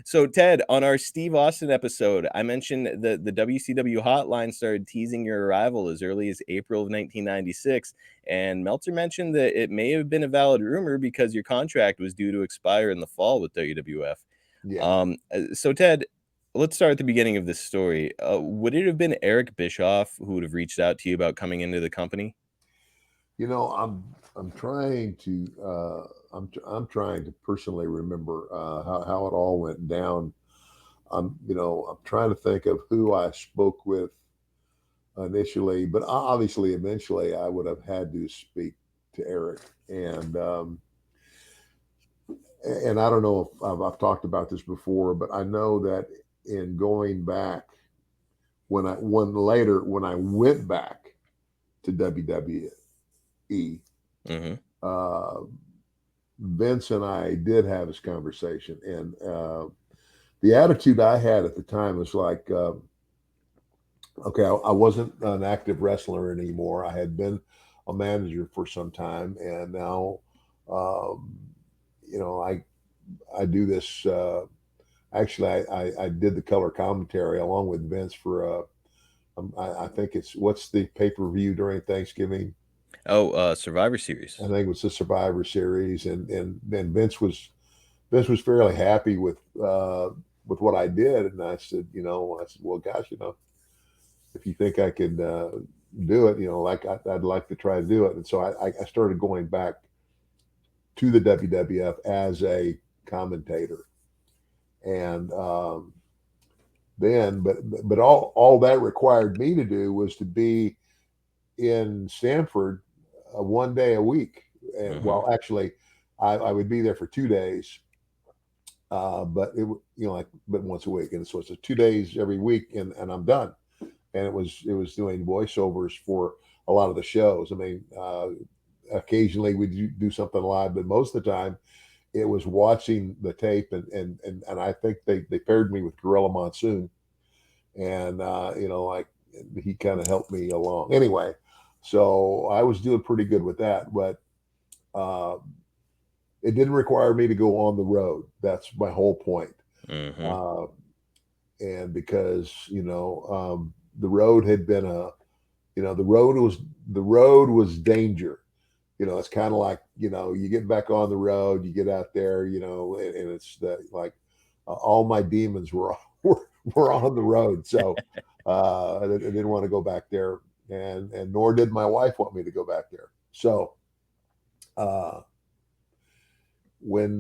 So, Ted, on our Steve Austin episode, I mentioned that the WCW hotline started teasing your arrival as early as April of 1996, and Meltzer mentioned that it may have been a valid rumor because your contract was due to expire in the fall with WWF. Yeah. So, Ted, let's start at the beginning of this story. Would it have been Eric Bischoff who would have reached out to you about coming into the company? You know, I'm trying to I'm trying to personally remember how it all went down. I'm trying to think of who I spoke with initially, but obviously eventually I would have had to speak to Eric. And I don't know if I've talked about this before, but I know that in going back when I went back to WWE, Mm-hmm. uh, Vince and I did have this conversation, and the attitude I had at the time was like, okay, I wasn't an active wrestler anymore. I had been a manager for some time, and now, um, I do this. Actually, I did the color commentary along with Vince for I think it's what's the pay per view during Thanksgiving. Oh, Survivor Series. I think it was the Survivor Series, and then Vince was fairly happy with what I did, and I said, well, gosh, if you think I could do it, like I'd like to try to do it, and so I started going back to the WWF as a commentator, and then but all that required me to do was to be in Stanford 1 day a week, and Mm-hmm. well, actually, I would be there for 2 days, but like but once a week, and so it's 2 days every week, and I'm done. And it was doing voiceovers for a lot of the shows. I mean, occasionally we do something live, but most of the time it was watching the tape, and I think they paired me with Gorilla Monsoon, and like he kind of helped me along. Anyway, so I was doing pretty good with that, but uh, it didn't require me to go on the road. That's my whole point. Mm-hmm. Uh, and because the road had been the road was danger. It's kind of like you get back on the road, you get out there, and it's like all my demons were were on the road. So I didn't want to go back there, and nor did my wife want me to go back there. So uh, when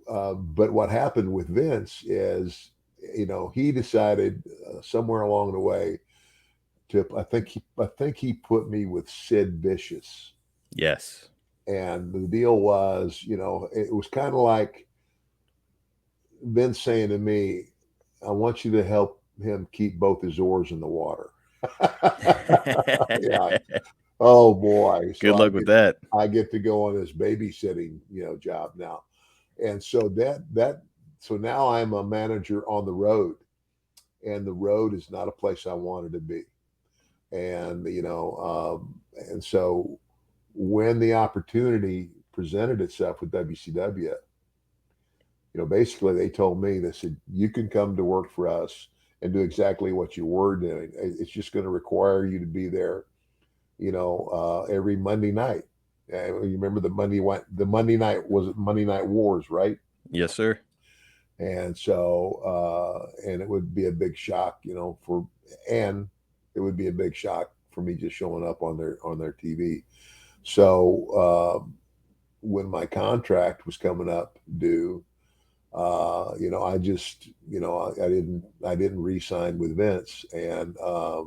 but what happened with Vince is, he decided somewhere along the way to I think he put me with Sid Vicious, Yes. and the deal was, it was kind of like Vince saying to me, "I want you to help him keep both his oars in the water." Yeah. Oh boy. Good So luck with that. I get to go on this babysitting, job now. And so so now I'm a manager on the road, and the road is not a place I wanted to be. And so when the opportunity presented itself with WCW, basically they told me, they said, you can come to work for us and do exactly what you were doing. It's just going to require you to be there, every Monday night. You remember the Monday night, was it Monday Night Wars, right? Yes, sir. And so, and it would be a big shock, and it would be a big shock for me just showing up on their TV. So, when my contract was coming up due, I just, I didn't re-sign with Vince, and uh,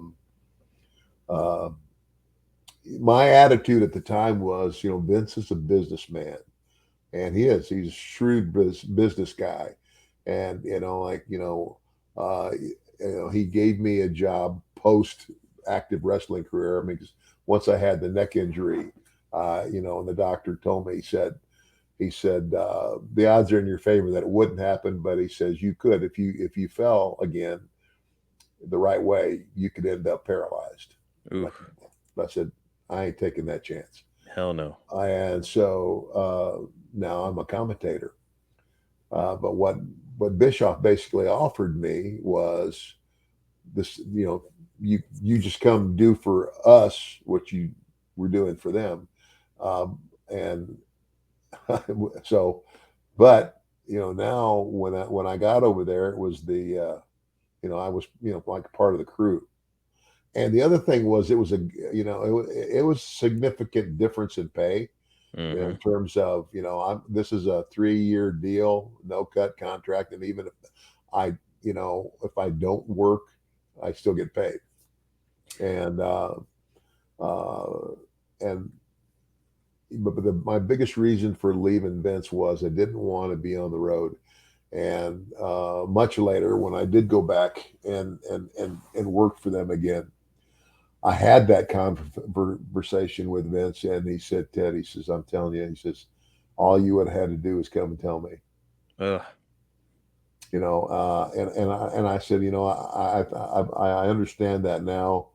my attitude at the time was, Vince is a businessman, and he's a shrewd business guy, and he gave me a job post active wrestling career. I mean, 'cause once I had the neck injury, and the doctor told me, he said the odds are in your favor that it wouldn't happen, but he says you could, if you fell again the right way, you could end up paralyzed. Like Oof. I said, I ain't taking that chance. Hell no. And so now I'm a commentator. But what Bischoff basically offered me was this, you just come do for us what you were doing for them. And so, but now when I got over there, it was I was like part of the crew. And the other thing was it was it was significant difference in pay, in Hmm. terms of, this is a 3-year deal, no cut contract, and even if I if I don't work, I still get paid. And uh, and but my biggest reason for leaving Vince was I didn't want to be on the road. And much later, when I did go back and work for them again, I had that conversation with Vince, and he said, "Ted," he says, "I'm telling you," he says, "all you would have had to do is come and tell me." Ugh. And I said, I understand that now,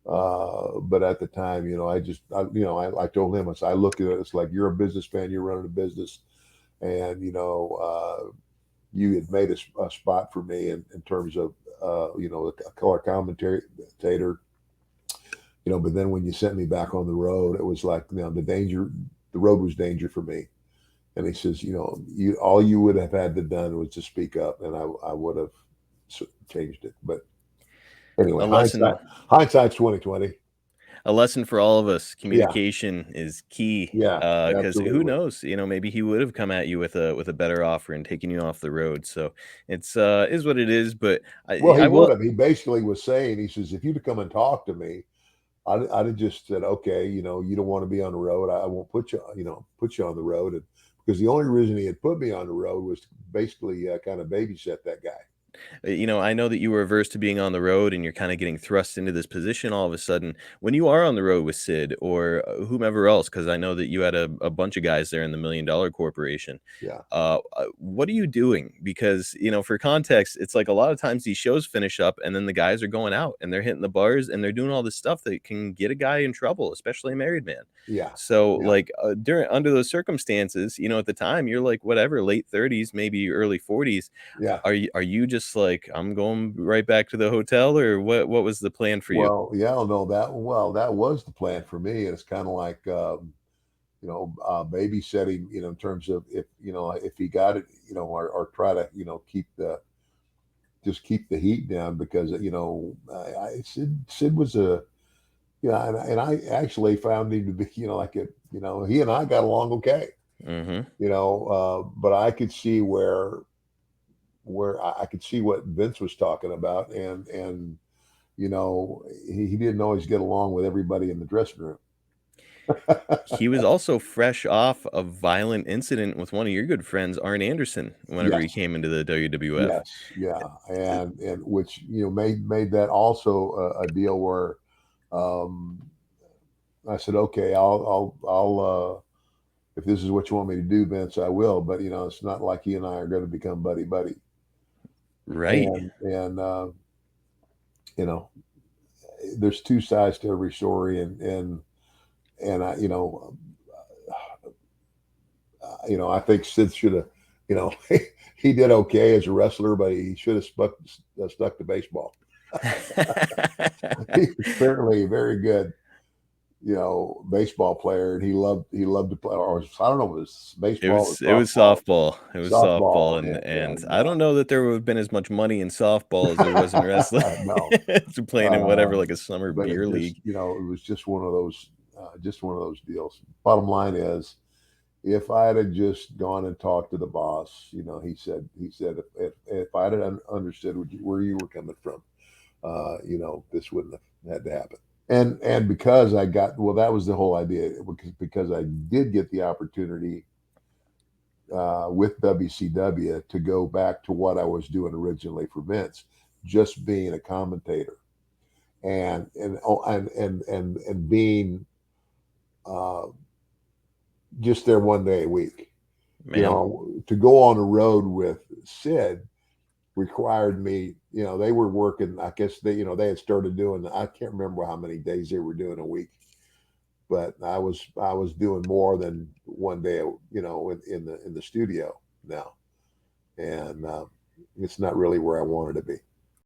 but at the time, I told him, I look at it, it's like you're a businessman, you're running a business, and you had made a spot for me in terms of a color commentator, but then when you sent me back on the road, it was like, the road was danger for me. And he says, all you would have had to done was to speak up, and I would have changed it. But anyway, A lesson hindsight's 2020. a lesson for all of us. Yeah, Communication is key. yeah, Because who absolutely. knows? Maybe he would have come at you with a better offer and taken you off the road. So it's is what it is. But Well, he I would will. have. He basically was saying, he says, if you'd have come and talked to me, I'd have just said, okay, you don't want to be on the road. I won't put you on the road. And because the only reason he had put me on the road was to basically kind of babysit that guy. I know that you were averse to being on the road and you're kind of getting thrust into this position all of a sudden. When you are on the road with Sid or whomever else, because I know that you had a bunch of guys there in the $1 million corporation, Yeah, what are you doing? Because, for context, it's like a lot of times these shows finish up and then the guys are going out and they're hitting the bars and they're doing all this stuff that can get a guy in trouble, especially a married man. yeah, So, yeah, like, under those circumstances, at the time, you're like, whatever, late 30s, maybe early 40s. yeah. Are you just like, "I'm going right back to the hotel," or what was the plan for you? Well, yeah, no, that was the plan for me. It's kind of like, babysitting, in terms of, if he got it, or try to, keep the heat down, because, Sid was and I actually found him to be, he and I got along okay, Mhm. but I could see where I could see what Vince was talking about, and he didn't always get along with everybody in the dressing room. He was also fresh off a violent incident with one of your good friends, Arn Anderson, whenever he Yes, came into the WWF. yes, yeah, and which made that also a deal where, um, I said, okay, if this is what you want me to do, Vince, I will. But it's not like he and I are going to become buddy buddy. Right. And you know, there's two sides to every story, and I think Sid should have, you know, he did okay as a wrestler, but he should have stuck to baseball. He was certainly a very good, baseball player, and he loved to play. Or I don't know, if it was It baseball or was it was softball. softball. It was softball, Softball, and and I don't know that there would have been as much money in softball as there was in wrestling. no, To playing in whatever, like a summer but it beer just, league. it was just one of those deals. Bottom line is, if I had just gone and talked to the boss, he said if I had understood where you were coming from, this wouldn't have had to happen. And because that was the whole idea, because I did get the opportunity, with WCW, to go back to what I was doing originally for Vince, just being a commentator, and being, uh, just there one day a week. Man. To go on the road with Sid required me. They were working. I guess they had started doing. I can't remember how many days they were doing a week, but I was doing more than one day. In the studio now. and it's not really where I wanted to be.